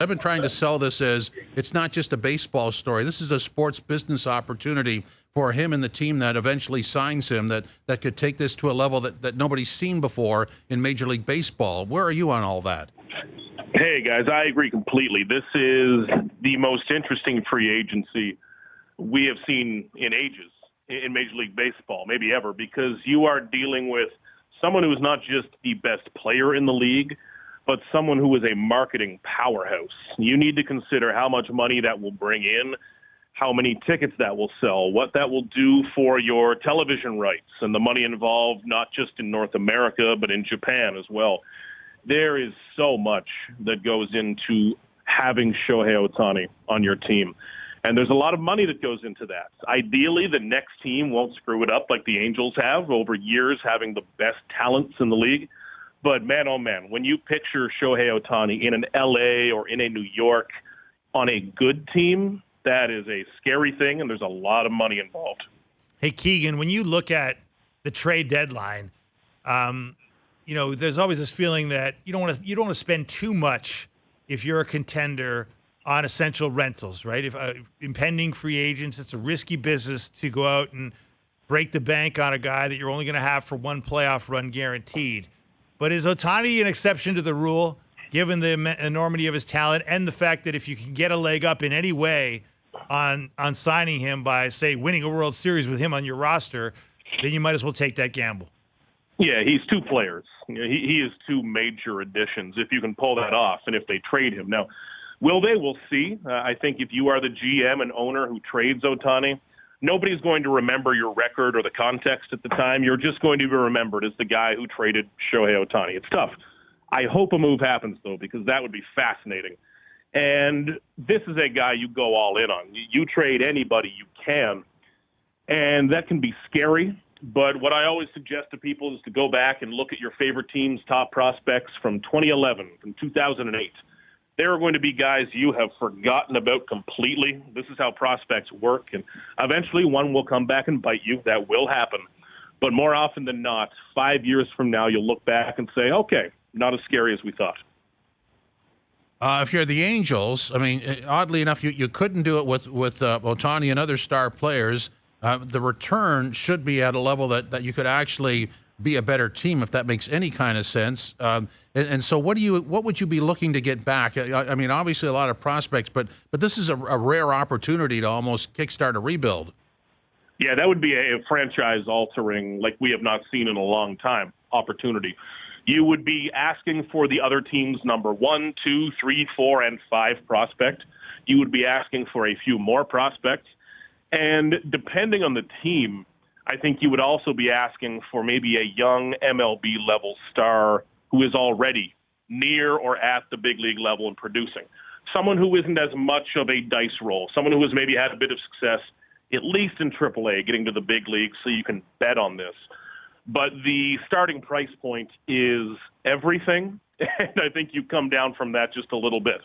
I've been trying to sell this as it's not just a baseball story. This is a sports business opportunity for him and the team that eventually signs him that could take this to a level that nobody's seen before in Major League Baseball. Where are you on all that? Hey, guys, I agree completely. This is the most interesting free agency we have seen in ages in Major League Baseball, maybe ever, because you are dealing with someone who is not just the best player in the league, but someone who is a marketing powerhouse. You need to consider how much money that will bring in, how many tickets that will sell, what that will do for your television rights, and the money involved not just in North America, but in Japan as well. There is so much that goes into having Shohei Ohtani on your team. And there's a lot of money that goes into that. Ideally, the next team won't screw it up like the Angels have over years, having the best talents in the league. But man, oh man, when you picture Shohei Ohtani in an LA or in a New York on a good team, that is a scary thing, and there's a lot of money involved. Hey, Keegan, when you look at the trade deadline, there's always this feeling that you don't want to spend too much if you're a contender on essential rentals, right? If impending free agents, it's a risky business to go out and break the bank on a guy that you're only going to have for one playoff run guaranteed. But is Ohtani an exception to the rule, given the enormity of his talent and the fact that if you can get a leg up in any way on signing him by, say, winning a World Series with him on your roster, then you might as well take that gamble? Yeah, he's two players. He is two major additions if you can pull that off and if they trade him. Now, will they? We'll see. I think if you are the GM and owner who trades Ohtani, nobody's going to remember your record or the context at the time. You're just going to be remembered as the guy who traded Shohei Ohtani. It's tough. I hope a move happens, though, because that would be fascinating. And this is a guy you go all in on. You trade anybody you can, and that can be scary. But what I always suggest to people is to go back and look at your favorite team's top prospects from 2011, from 2008. There are going to be guys you have forgotten about completely. This is how prospects work, and eventually one will come back and bite you. That will happen. But more often than not, 5 years from now, you'll look back and say, okay, not as scary as we thought. If you're the Angels, I mean, oddly enough, you couldn't do it with Ohtani and other star players. The return should be at a level that you could actually be a better team, if that makes any kind of sense. And so what would you be looking to get back? I mean, obviously a lot of prospects, but this is a rare opportunity to almost kickstart a rebuild. Yeah, that would be a franchise-altering, like we have not seen in a long time, opportunity. You would be asking for the other team's number 1, 2, 3, 4, and 5 prospect. You would be asking for a few more prospects. And depending on the team, I think you would also be asking for maybe a young MLB-level star who is already near or at the big league level and producing. Someone who isn't as much of a dice roll, someone who has maybe had a bit of success, at least in AAA, getting to the big league, so you can bet on this. But the starting price point is everything, and I think you come down from that just a little bit.